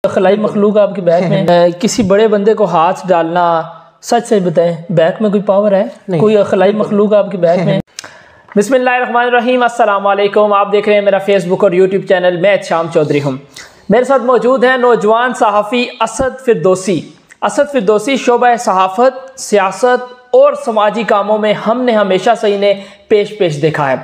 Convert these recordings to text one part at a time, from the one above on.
खलाई मखलूक आपके बैग में किसी बड़े बंदे को हाथ डालना, सच सच बताएं बैग में कोई पावर है? कोई खलाई मखलूक आपके बैग में? बिस्मिल्लाहिर्रहमानिर्रहीम, अस्सलाम वालेकुम। आप देख रहे हैं मेरा फेसबुक और यूट्यूब चैनल। मैं शाम चौधरी हूँ। मेरे साथ मौजूद हैं नौजवान सहाफ़ी असद फिरदौसी। असद फिरदौसी शोबा सहाफ़त, सियासत और समाजी कामों में हमने हमेशा से इन्हें पेश देखा है।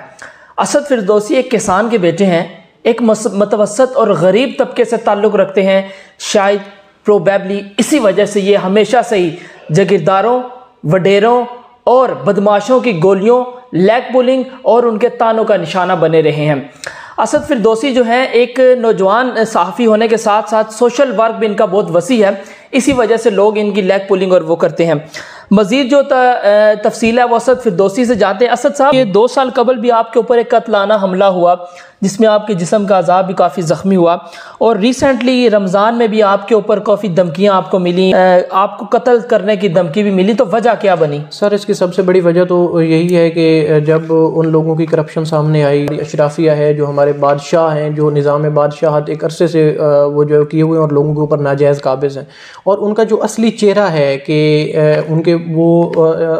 असद फिरदौसी एक किसान के बेटे हैं, एक मतवसत और गरीब तबके से ताल्लुक़ रखते हैं। शायद प्रोबेबली इसी वजह से ये हमेशा से ही जागीरदारों, वडेरों और बदमाशों की गोलियों, लेग पुलिंग और उनके तानों का निशाना बने रहे हैं। असद फिरदौसी जो है एक नौजवान सहाफ़ी होने के साथ साथ सोशल वर्क भी इनका बहुत वसी है। इसी वजह से लोग इनकी लेग पुलिंग और वो करते हैं। मज़ीद जो तफसील है वो असद फिरदौसी से जाते हैं। असद साहब, ये 2 साल कबल भी आपके ऊपर एक कत्लाना हमला हुआ जिसमें आपके जिस्म का अज़ा भी काफ़ी ज़ख्मी हुआ, और रिसेंटली रमज़ान में भी आपके ऊपर काफ़ी धमकियाँ आपको मिली, आपको कत्ल करने की धमकी भी मिली। तो वजह क्या बनी? सर, इसकी सबसे बड़ी वजह तो यही है कि जब उन लोगों की करप्शन सामने आई, अशराफिया है जो हमारे बादशाह हैं, जो निज़ाम बादशाहत एक अरसे से वो जो किए हुए और लोगों के ऊपर नाजायज़ काबिज़ हैं, और उनका जो असली चेहरा है कि उनके वो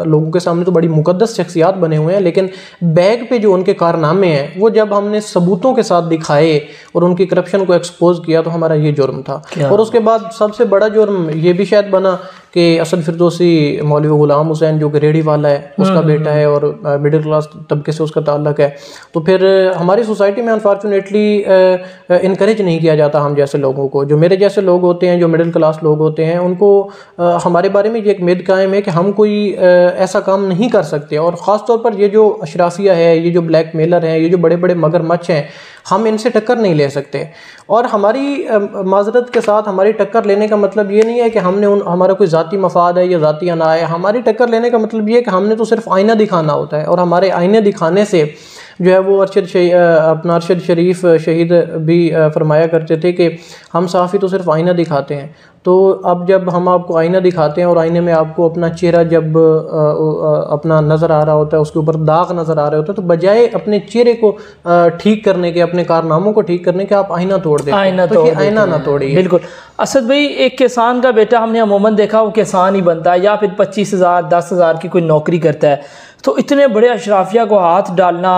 लोगों के सामने तो बड़ी मुकद्दस शख्सियात बने हुए हैं, लेकिन बैग पे जो उनके कारनामे हैं वो जब हमने सबूतों के साथ दिखाए और उनकी करप्शन को एक्सपोज किया तो हमारा ये जुर्म था। और उसके बाद सबसे बड़ा जुर्म ये भी शायद बना कि असद फिरदौसी मौलवी गुलाम हुसैन जो कि रेडी वाला है उसका बेटा है और मिडिल क्लास तबके से उसका ताल्लुक है। तो फिर हमारी सोसाइटी में अनफॉर्चुनेटली इनकरेज नहीं किया जाता हम जैसे लोगों को। जो मेरे जैसे लोग होते हैं, जो मिडिल क्लास लोग होते हैं, उनको हमारे बारे में ये एक मिथ कायम है कि हम कोई ऐसा काम नहीं कर सकते। और ख़ास तौर पर ये जो अशराफिया है, ये जो ब्लैक मेलर हैं, ये जो बड़े बड़े मगरमच्छ हैं, हम इनसे टक्कर नहीं ले सकते। और हमारी माजरत के साथ हमारी टक्कर लेने का मतलब ये नहीं है कि हमने हमारा कोई ज़ाती मफाद है या ज़ाती अना है। हमारी टक्कर लेने का मतलब ये है कि हमने तो सिर्फ आईना दिखाना होता है, और हमारे आईने दिखाने से जो है वो अपना अरशद शरीफ शहीद भी फरमाया करते थे कि हम सहाफ़ी तो सिर्फ आईना दिखाते हैं। तो अब जब हम आपको आईना दिखाते हैं और आईने में आपको अपना चेहरा जब अपना नज़र आ रहा होता है, उसके ऊपर दाग नज़र आ रहे होते हैं, तो बजाय अपने चेहरे को ठीक करने के, अपने कारनामों को ठीक करने के, आप आईना तोड़ देते हैं। तो आईना ना तोड़िए। बिल्कुल। असद भाई, एक किसान का बेटा हमने अमूमन देखा वो किसान ही बनता है या फिर 25,000 10,000 की कोई नौकरी करता है। तो इतने बड़े अशराफिया को हाथ डालना,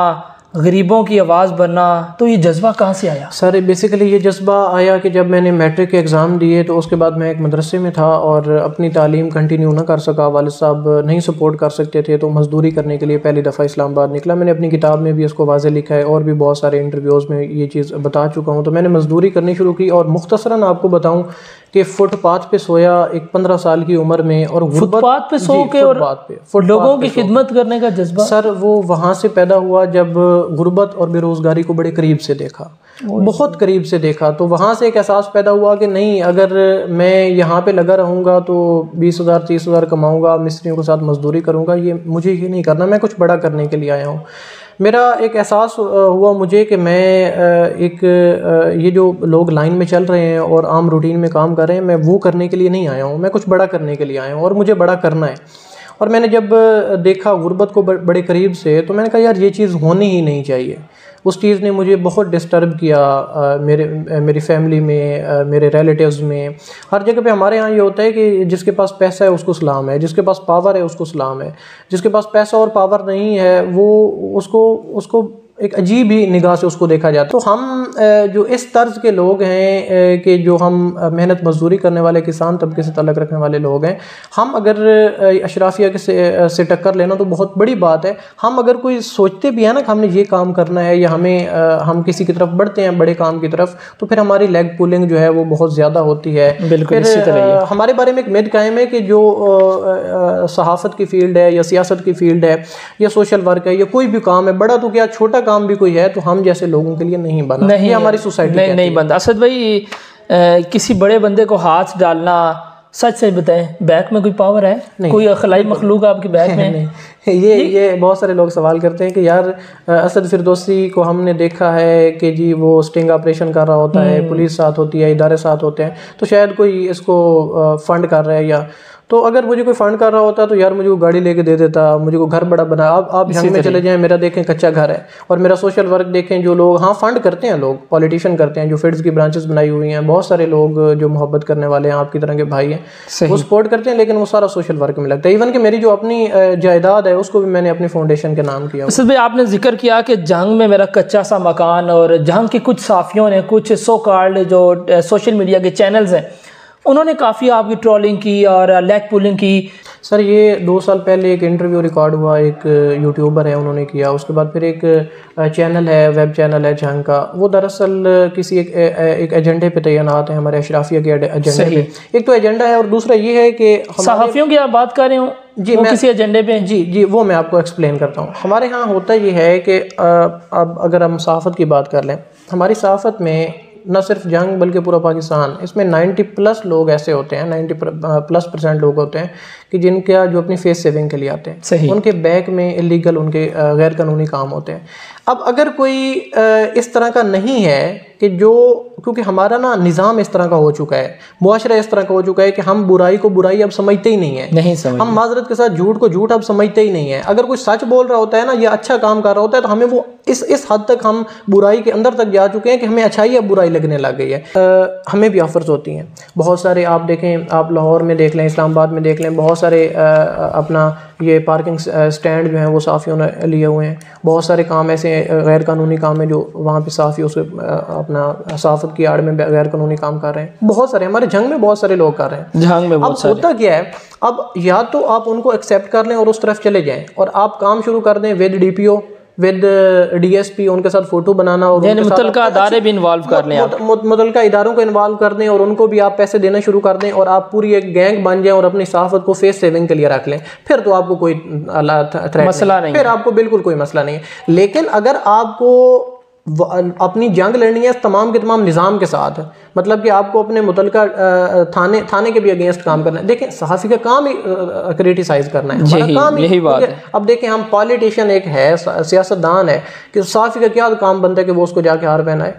गरीबों की आवाज़ बनना, तो ये जज्बा कहाँ से आया? सर, बेसिकली ये जज्बा आया कि जब मैंने मैट्रिक के एग्ज़ाम दिए तो उसके बाद मैं एक मदरसे में था और अपनी तालीम कंटिन्यू ना कर सका। वालिद साहब नहीं सपोर्ट कर सकते थे, तो मज़दूरी करने के लिए पहली दफ़ा इस्लामाबाद निकला। मैंने अपनी किताब में भी इसको वाज़े लिखा है और भी बहुत सारे इंटरव्यूज़ में ये चीज़ बता चुका हूँ। तो मैंने मज़दूरी करनी शुरू की, और मुख्तसरन आपको बताऊँ कि फुटपाथ पे सोया एक 15 साल की उम्र में, और फुटपाथ पे सो के और लोगों की खिदमत करने का जज्बा, सर, वो वहाँ से पैदा हुआ जब गुर्बत और बेरोज़गारी को बड़े करीब से देखा, बहुत करीब से देखा। तो वहाँ से एक एहसास पैदा हुआ कि नहीं, अगर मैं यहाँ पे लगा रहूँगा तो 20,000 30,000 कमाऊँगा, मिस्त्रियों के साथ मजदूरी करूँगा, मुझे ये नहीं करना। मैं कुछ बड़ा करने के लिए आया हूँ। मेरा एक एहसास हुआ मुझे कि मैं ये जो लोग लाइन में चल रहे हैं और आम रूटीन में काम कर रहे हैं, मैं वो करने के लिए नहीं आया हूँ। मैं कुछ बड़ा करने के लिए आया हूँ और मुझे बड़ा करना है। और मैंने जब देखा गुर्बत को बड़े करीब से, तो मैंने कहा यार ये चीज़ होनी ही नहीं चाहिए। उस चीज़ ने मुझे बहुत डिस्टर्ब किया। मेरी फैमिली में, मेरे रिलेटिव्स में, हर जगह पे हमारे यहाँ ये होता है कि जिसके पास पैसा है उसको सलाम है, जिसके पास पावर है उसको सलाम है, जिसके पास पैसा और पावर नहीं है वो उसको एक अजीब ही निगाह से उसको देखा जाता है। तो हम जो इस तर्ज के लोग हैं कि जो हम मेहनत मजदूरी करने वाले किसान तबके से ताल्लुक़ रखने वाले लोग हैं, हम अगर अशराफिया के से टक्कर लेना तो बहुत बड़ी बात है। हम अगर कोई सोचते भी है ना कि हमने ये काम करना है या हम किसी की तरफ बढ़ते हैं बड़े काम की तरफ, तो फिर हमारी लेग पुलिंग जो है वो बहुत ज़्यादा होती है। बिल्कुल। फिर हमारे बारे में एक मिथ कायम है कि जो सहाफ़त की फ़ील्ड है या सियासत की फ़ील्ड है या सोशल वर्क है या कोई भी काम है, बड़ा तो क्या छोटा काम भी कोई है, तो हम जैसे लोगों के लिए नहीं बना। नहीं, हमारी सोसाइटी नहीं बनता। असद भाई, किसी बड़े बंदे को हाथ डालना, सच सच बताएं बैग में कोई पावर है? कोई खलाई मखलूक आपके बैग में? नहीं। ये बहुत सारे लोग सवाल करते हैं कि यार असद फिरदौसी को हमने देखा है कि जी वो स्टिंग ऑपरेशन कर रहा होता है, पुलिस साथ होती है, इदारे साथ होते हैं, तो शायद कोई इसको फंड कर रहा है या तो अगर मुझे कोई फंड कर रहा होता तो यार मुझे को गाड़ी लेके दे देता, मुझे को घर बड़ा बना। आप जंग में चले जाएं, मेरा देखें कच्चा घर है, और मेरा सोशल वर्क देखें, जो लोग हाँ फंड करते हैं, लोग पॉलिटिशियन करते हैं, जो फील्ड्स की ब्रांचेस बनाई हुई हैं, बहुत सारे लोग जो मोहब्बत करने वाले हैं, आपकी तरह के भाई हैं, वो सपोर्ट करते हैं, लेकिन वो सारा सोशल वर्क में लगता है। इवन कि मेरी जो अपनी जायदाद है उसको भी मैंने अपनी फाउंडेशन के नाम किया। असद भाई, आपने जिक्र किया कि जंग में मेरा कच्चा सा मकान, और जंग के कुछ साफियों ने, कुछ सो कॉल्ड जो सोशल मीडिया के चैनल्स हैं, उन्होंने काफ़ी आपकी ट्रोलिंग की और लेग पुलिंग की। सर ये 2 साल पहले एक इंटरव्यू रिकॉर्ड हुआ, एक यूट्यूबर है उन्होंने किया, उसके बाद फिर एक चैनल है, वेब चैनल है जंग का, वो दरअसल किसी एक एजेंडे पे तैनात है, हमारे अशराफिया के एजेंडे पे। एक तो एजेंडा है, और दूसरा ये है कि सहाफ़ियों की आप बात कर रहे हो जी, मैं किसी एजेंडे पे। जी वो मैं आपको एक्सप्लेन करता हूँ। हमारे यहाँ होता ये है कि अब अगर हम सहाफ़त की बात कर लें, हमारी सहाफ़त में न सिर्फ जंग बल्कि पूरा पाकिस्तान, इसमें 90+ लोग ऐसे होते हैं, 90+ % लोग होते हैं कि जिनका जो अपनी फेस सेविंग के लिए आते हैं, उनके बैक में इलीगल, उनके गैर कानूनी काम होते हैं। अब अगर कोई इस तरह का नहीं है कि जो, क्योंकि हमारा ना निज़ाम इस तरह का हो चुका है, मुआशरा इस तरह का हो चुका है कि हम बुराई को बुराई अब समझते ही नहीं है, हम माजरत के साथ झूठ को झूठ अब समझते ही नहीं है। अगर कोई सच बोल रहा होता है ना, या अच्छा काम कर रहा होता है, तो हमें वो इस हद तक हम बुराई के अंदर तक जा चुके हैं कि हमें अच्छाई अब बुराई लगने लग गई है। हमें भी ऑफर्स होती हैं बहुत सारे, आप देखें, आप लाहौर में देख लें, इस्लामाबाद में देख लें, बहुत सारे अपना ये पार्किंग स्टैंड जो हैं वो साफ़ियों ने लिए हुए हैं। बहुत सारे काम ऐसे गैर कानूनी काम है जो वहाँ पे साफ़ी उसके अपना सहाफ़त की आड़ में गैर कानूनी काम कर रहे हैं। बहुत सारे हमारे जंग में बहुत सारे लोग कर रहे हैं। जंग में अब होता क्या है, अब या तो आप उनको एक्सेप्ट कर लें और उस तरफ चले जाएं, और आप काम शुरू कर दें विद DPO, विद DSP, उनके साथ फोटो बनाना, और मुतलका इदारे भी इन्वॉल्व कर लें, मुतलका इदारों को इन्वॉल्व कर दें, और उनको भी आप पैसे देना शुरू कर दें, और आप पूरी एक गैंग बन जाएं और अपनी सहाफ़त को फेस सेविंग के लिए रख लें, फिर तो आपको कोई मसला नहीं, फिर आपको बिल्कुल कोई मसला नहीं है। लेकिन अगर आपको अपनी जंग लड़नी है तमाम के तमाम निज़ाम के साथ, मतलब कि आपको अपने मुतलका थाने के भी अगेंस्ट काम करना है। देखें, सहाफ़ी का काम ही क्रिटिसाइज़ करना है, हमारा काम यही बात है। अब देखें, हम पॉलिटिशियन एक है, सियासतदान है, कि सहाफ़ी का क्या काम बनता है कि वो उसको जाके हार पहनाए?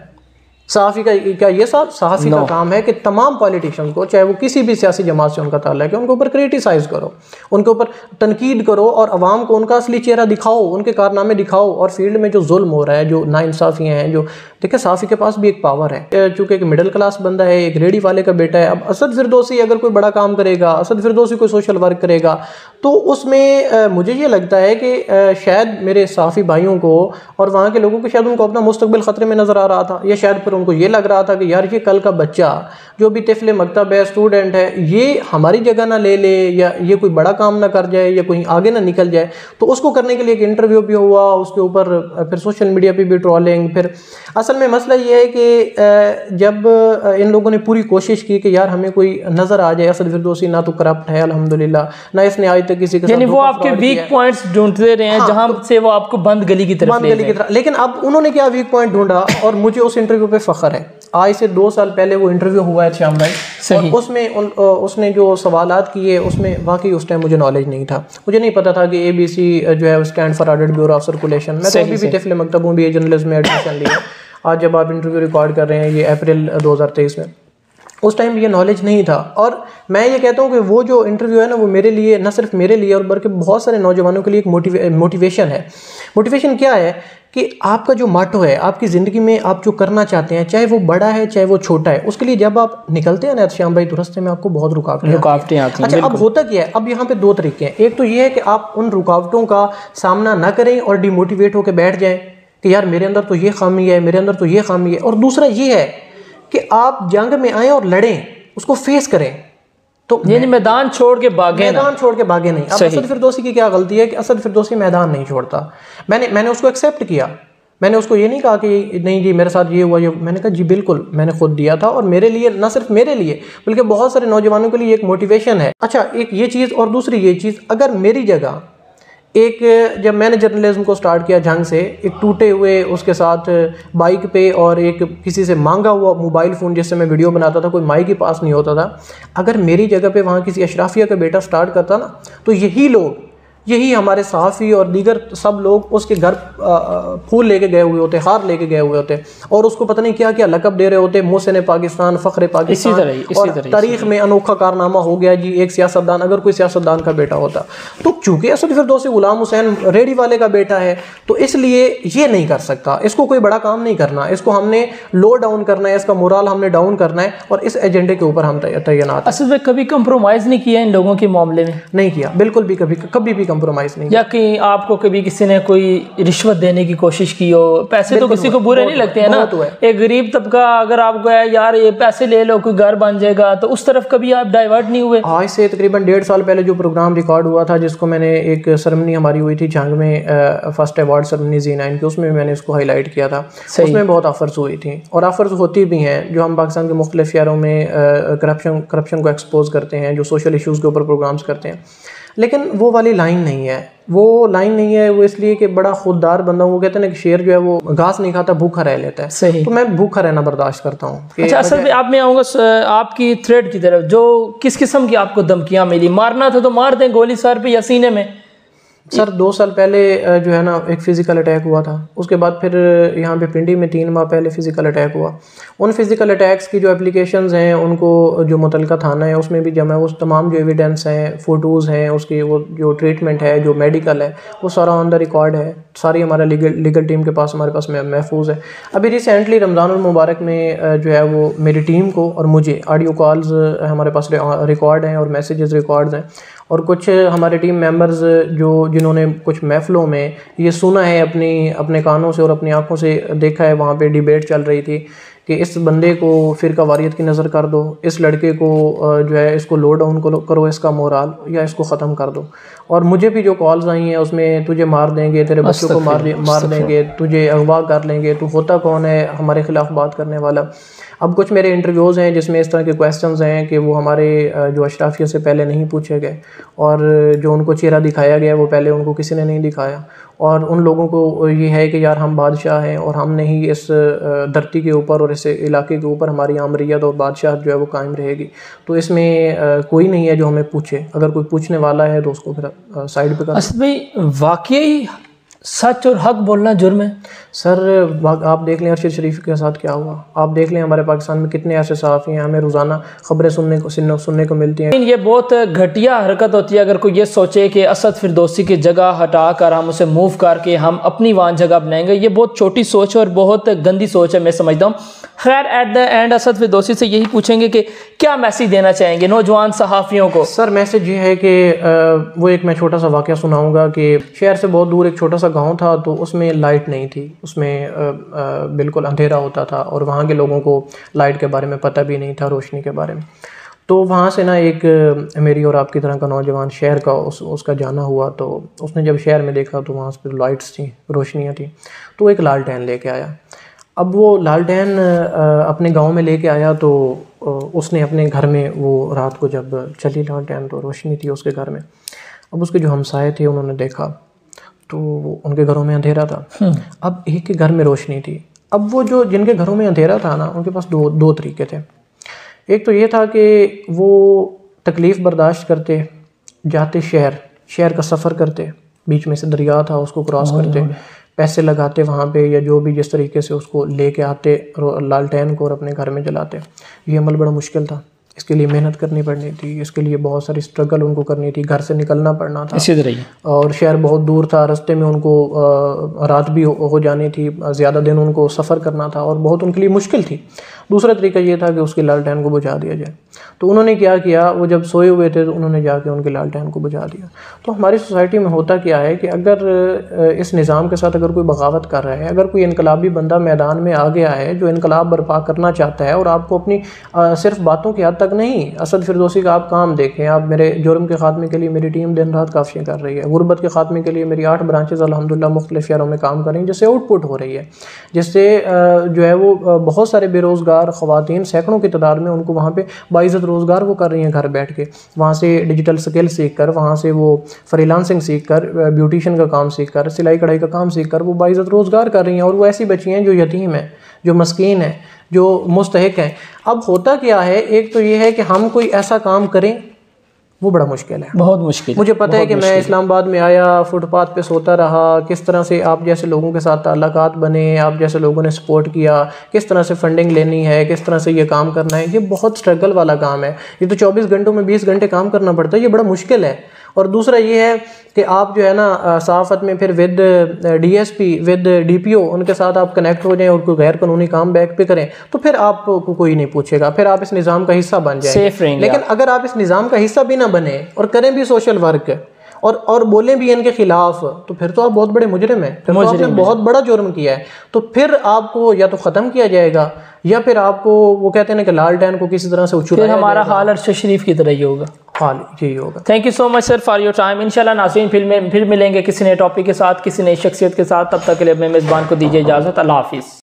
सहाफ़ी का क्या ये सहाफ़ी का काम है कि तमाम पॉलिटिशियन को, चाहे वो किसी भी सियासी जमात से उनका ताल्लुक है, उनके ऊपर क्रिटिसाइज़ करो, उनके ऊपर तनकीद करो, और अवाम को उनका असली चेहरा दिखाओ, उनके कारनामे दिखाओ। और फील्ड में जो जुल्म हो रहा है, जो नाइंसाफ़ियाँ हैं, जो देखिए सहाफ़ी के पास भी एक पावर है, चूँकि एक मिडिल क्लास बंदा है, एक रेडी वाले का बेटा है। अब असद फिरदौसी अगर कोई बड़ा काम करेगा, असद फिरदौसी कोई सोशल वर्क करेगा, तो उसमें मुझे ये लगता है कि शायद मेरे सहाफ़ी भाइयों को और वहाँ के लोगों को शायद उनको अपना मुस्तकबिल ख़तरे में नज़र आ रहा था, या शायद फिर उनको ये लग रहा था कि यार ये कल का बच्चा जो भी तिफले मकतब है, स्टूडेंट है, ये हमारी जगह ना ले ले, या ये कोई बड़ा काम ना कर जाए, या कहीं आगे ना निकल जाए। तो उसको करने के लिए एक इंटरव्यू भी हुआ, उसके ऊपर फिर सोशल मीडिया पे भी ट्रोलिंग। फिर असल में मसला ये है कि जब इन लोगों ने पूरी कोशिश की कि यार हमें कोई नज़र आ जाए, असद फिरदौसी ना तो करप्ट है अल्हम्दुलिल्लाह, ना इसने आज तक किसी के, यानी वो आपके वीक पॉइंट्स ढूंढते रहे हैं, जहां से वो आपको बंद गली की तरफ। लेकिन अब उन्होंने क्या वीक पॉइंट ढूंढा, और मुझे उस इंटरव्यू पे फख्र है। आज से 2 साल पहले वो इंटरव्यू हुआ है श्याम भाई, और उसमें उसने जो सवालात किए, उसमें वाकई उस टाइम मुझे नॉलेज नहीं था, मुझे नहीं पता था कि ABC जो है stand for audit bureau of circulation. मैं तो अभी भी तिफले मकतब हूँ, BA जर्नलिज्म में एडमिशन लिया। आज जब आप इंटरव्यू रिकॉर्ड कर रहे हैं, ये अप्रैल 2023 में, उस टाइम ये नॉलेज नहीं था। और मैं ये कहता हूँ कि वो जो इंटरव्यू है ना, वो मेरे लिए, न सिर्फ मेरे लिए और बल्कि बहुत सारे नौजवानों के लिए एक मोटिवेशन है। मोटिवेशन क्या है कि आपका जो मोटो है, आपकी ज़िंदगी में आप जो करना चाहते हैं, चाहे वो बड़ा है चाहे वो छोटा है, उसके लिए जब आप निकलते हैं ना श्याम भाई, तो रास्ते में आपको बहुत रुकावटें आती हैं। अच्छा, अब होता क्या है, अब यहाँ पे 2 तरीके हैं। एक तो ये है कि आप उन रुकावटों का सामना ना करें और डिमोटिवेट होकर बैठ जाएं कि यार मेरे अंदर तो ये खामी है, मेरे अंदर तो ये खामी है। और दूसरा ये है कि आप जंग में आएँ और लड़ें, उसको फेस करें। तो यानी मैदान छोड़ के भागे, मैदान छोड़ के भागे नहीं। अब असद फिरदौसी की क्या गलती है कि असद फिरदौसी मैदान नहीं छोड़ता। मैंने उसको एक्सेप्ट किया, मैंने उसको ये नहीं कहा कि नहीं जी मेरे साथ ये हुआ, ये मैंने कहा जी बिल्कुल, मैंने खुद दिया था, और मेरे लिए, ना सिर्फ मेरे लिए बल्कि बहुत सारे नौजवानों के लिए एक मोटिवेशन है। अच्छा, एक ये चीज़, और दूसरी ये चीज़, अगर मेरी जगह जब मैंने जर्नलिज्म को स्टार्ट किया जंग से, एक टूटे हुए उसके साथ बाइक पे और एक किसी से मांगा हुआ मोबाइल फ़ोन जिससे मैं वीडियो बनाता था, कोई माइक के पास नहीं होता था, अगर मेरी जगह पे वहाँ किसी अशराफिया का बेटा स्टार्ट करता ना, तो यही लोग यही हमारे सहाफ़ी और दीगर सब लोग उसके घर फूल लेके गए हुए होते, हार लेके गए हुए होते और उसको पता नहीं क्या क्या लक़ब दे रहे होते, मोहसिन पाकिस्तान, फ़ख्र पाकिस्तान, और तारीख़ में अनोखा कारनामा हो गया जी एक सियासतदान, अगर कोई सियासतदान का बेटा होता। तो चूँकि असद फिरदौसी ग़ुलाम हुसैन रेडी वाले का बेटा है तो इसलिए ये नहीं कर सकता, इसको कोई बड़ा काम नहीं करना, इसको हमने लो डाउन करना है, इसका मोरल हमने डाउन करना है और इस एजेंडे के ऊपर हम तैनात। असल में कभी कंप्रोमाइज़ नहीं किया इन लोगों के मामले में? नहीं किया, बिल्कुल भी कभी भी कंप्रोमाइज़ नहीं। या कि आपको कभी किसी ने कोई रिश्वत देने की कोशिश की हो? पैसे तो किसी को बुरे नहीं लगते हैं ना, एक गरीब तबका अगर आपको यार ये पैसे ले लो कोई घर बन जाएगा, तो उस तरफ कभी आप डाइवर्ट नहीं हुए? आज से तकरीबन 1.5 साल पहले जो प्रोग्राम रिकॉर्ड हुआ था, जिसको मैंने एक सेरेमनी हमारी हुई थी जंग में, फर्स्ट अवार्ड सेरेमनी Z9 की, उसमें मैंने इसको हाईलाइट किया था। उसमें बहुत ऑफर्स हुई थी और ऑफर्स होती भी हैं जो हम पाकिस्तान के मुख्तलिफ शहरों में करप्शन को एक्सपोज करते हैं, जो सोशल इश्यूज़ के ऊपर प्रोग्राम्स करते हैं। लेकिन वो वाली लाइन नहीं है, वो इसलिए कि बड़ा खुददार बंदा हूँ। वो कहते हैं ना कि शेर जो है वो घास नहीं खाता, भूखा रह लेता है। सही। तो मैं भूखा रहना बर्दाश्त करता हूँ। अच्छा, असल में आप मैं आऊँगा आपकी थ्रेड की तरफ, जो किस किस्म की आपको धमकियाँ मिली? मारना था तो मार दें, गोली सर पे या सीने में? सर 2 साल पहले जो है ना एक फ़िज़िकल अटैक हुआ था, उसके बाद फिर यहाँ पे पिंडी में 3 माह पहले फ़िज़िकल अटैक हुआ। उन फ़िज़िकल अटैक्स की जो एप्लीकेशंस हैं उनको जो मुतलका थाना है उसमें भी जमा है, उस तमाम जो एविडेंस हैं, फ़ोटोज़ हैं, उसकी वो जो ट्रीटमेंट है, जो मेडिकल है, वो सारा ऑन द रिकॉर्ड है, सारी हमारा लीगल टीम के पास हमारे पास महफूज है। अभी रिसेंटली रमज़ानुल मुबारक में जो है वो मेरी टीम को और मुझे ऑडियो कॉल्स हमारे पास रिकॉर्ड हैं और मैसेजेस रिकॉर्ड्स हैं, और कुछ हमारे टीम मेंबर्स जिन्होंने कुछ महफ़िलों में ये सुना है, अपने कानों से और अपनी आंखों से देखा है, वहाँ पे डिबेट चल रही थी कि इस बंदे को फ़िरका वारियत की नज़र कर दो, इस लड़के को जो है इसको लो डाउन करो, इसका मोराल, या इसको ख़त्म कर दो। और मुझे भी जो कॉल्स आई हैं उसमें तुझे मार देंगे, तेरे बच्चों को मार देंगे, तुझे अगवा कर लेंगे, तू होता कौन है हमारे ख़िलाफ़ बात करने वाला। अब कुछ मेरे इंटरव्यूज़ हैं जिसमें इस तरह के क्वेश्चंस हैं कि वो हमारे जो अशराफियों से पहले नहीं पूछे गए, और जो उनको चेहरा दिखाया गया वो पहले उनको किसी ने नहीं दिखाया, और उन लोगों को ये है कि यार हम बादशाह हैं और हमने ही इस धरती के ऊपर और इस इलाके के ऊपर हमारी आमरीत और बादशाह जो है वो कायम रहेगी। तो इसमें कोई नहीं है जो हमें पूछे, अगर कोई पूछने वाला है तो उसको फिर साइड पे कर। असद भाई, वाकई सच और हक बोलना जुर्म है? सर आप देख लें अरशद शरीफ के साथ क्या हुआ, आप देख लें हमारे पाकिस्तान में कितने ऐसे सहाफ़ी हैं, हमें रोज़ाना ख़बरें सुनने को मिलती हैं। ये बहुत घटिया हरकत होती है अगर कोई ये सोचे कि असद फिरदौसी की जगह हटा कर हम उसे मूव करके हम अपनी वहाँ जगह बनाएंगे। ये बहुत छोटी सोच है और बहुत गंदी सोच है, मैं समझता हूँ। खैर, at the end Asad Firdausi से यही पूछेंगे कि क्या मैसेज देना चाहेंगे नौजवान सहाफ़ियों को? सर मैसेज ये है कि वो एक मैं छोटा सा वाक़या सुनाऊँगा कि शहर से बहुत दूर एक छोटा सा गाँव था, तो उसमें लाइट नहीं थी, उसमें बिल्कुल अंधेरा होता था और वहाँ के लोगों को लाइट के बारे में पता भी नहीं था, रोशनी के बारे में। तो वहाँ से ना एक मेरी और आपकी तरह का नौजवान शहर का उसका जाना हुआ, तो उसने जब शहर में देखा तो वहाँ पर लाइट्स थी, रोशनियाँ थी, तो एक लालटेन लेके आया। अब वो लालटेन अपने गांव में लेके आया तो उसने अपने घर में, वो रात को जब चली लालटेन तो रोशनी थी उसके घर में। अब उसके जो हमसाए थे उन्होंने देखा तो उनके घरों में अंधेरा था। अब एक के घर में रोशनी थी। अब वो जो जिनके घरों में अंधेरा था ना, उनके पास दो तरीके थे। एक तो ये था कि वो तकलीफ़ बर्दाश्त करते, जाते शहर का सफ़र करते, बीच में से दरिया था उसको क्रॉस करते, पैसे लगाते वहाँ पे या जो भी जिस तरीके से उसको लेके आते लालटेन को और अपने घर में जलाते। ये अमल बड़ा मुश्किल था, इसके लिए मेहनत करनी पड़नी थी, इसके लिए बहुत सारी स्ट्रगल उनको करनी थी, घर से निकलना पड़ना था इसी तरह, और शहर बहुत दूर था, रास्ते में उनको रात भी हो जानी थी, ज़्यादा दिन उनको सफ़र करना था और बहुत उनके लिए मुश्किल थी। दूसरा तरीका ये था कि उसकी लालटेन को बुझा दिया जाए। तो उन्होंने क्या किया, वो जब सोए हुए थे तो उन्होंने जाके उनकी लालटेन को बुझा दिया। तो हमारी सोसाइटी में होता क्या है कि अगर इस निज़ाम के साथ अगर कोई बगावत कर रहा है, अगर कोई इनकलाबी बंदा मैदान में आ गया है जो इनकलाब बर्पा करना चाहता है, और आपको अपनी सिर्फ बातों की हद तक नहीं, असद फिरदौसी का आप काम देखें, आप मेरे जुर्म के ख़ात्मे के लिए मेरी टीम दिन रात काफ़ी कर रही है, गुर्बत के ख़ात्मे के लिए मेरी 8 ब्रांचेज़ अल्हम्दुलिल्लाह मुख्तलिफ शहरों में काम कर रही हैं, जिससे आउटपुट हो रही है, जिससे जो है वो बहुत सारे बेरोज़गार ख़वातीन सैकड़ों की तादाद में उनको वहाँ पे बाइज़्ज़त रोज़गार वो कर रही हैं घर बैठ के। वहाँ से डिजिटल स्किल सीख कर, वहाँ से वो फ्रीलांसिंग सीख कर, ब्यूटिशियन का काम सीख कर, सिलाई कढ़ाई का काम सीख कर वो बाइज़्ज़त रोज़गार कर रही हैं। और वो ऐसी बच्ची हैं जो यतीम हैं, जो मस्कीन हैं, जो मुस्तहिक हैं। अब होता क्या है, एक तो ये है कि हम कोई ऐसा काम करें वो बड़ा मुश्किल है, बहुत मुश्किल। मुझे पता है कि मैं इस्लामाबाद में आया, फुटपाथ पे सोता रहा, किस तरह से आप जैसे लोगों के साथ ताल्लुकात बने, आप जैसे लोगों ने सपोर्ट किया, किस तरह से फंडिंग लेनी है, किस तरह से ये काम करना है, ये बहुत स्ट्रगल वाला काम है। ये तो 24 घंटों में 20 घंटे काम करना पड़ता है, ये बड़ा मुश्किल है। और दूसरा ये है कि आप जो है ना सहाफ़त में फिर विद DSP विद DPO उनके साथ आप कनेक्ट हो जाएं और कोई गैर कानूनी काम बैक पे करें तो फिर आपको कोई नहीं पूछेगा, फिर आप इस निज़ाम का हिस्सा बन जाएंगे। लेकिन अगर आप इस निज़ाम का हिस्सा भी ना बने और करें भी सोशल वर्क और बोले भी इनके खिलाफ, तो फिर तो आप बहुत बड़े मुजरिम हैं, फिर तो आपने बहुत बड़ा जुर्म किया है। तो फिर आपको या तो ख़त्म किया जाएगा या फिर आपको वो कहते हैं ना कि लालटेन को किसी तरह से उछाला, फिर हमारा हाल अरशद शरीफ की तरह ही होगा, हाल यही होगा। Thank you so much sir for your time. इंशाल्लाह नाज़रीन फिर मिलेंगे किसी नए टॉपिक के साथ, किसी नई शख्सियत के साथ। तब तक के लिए अपने मेज़बान को दीजिए इजाज़त। अल्लाह हाफिज़।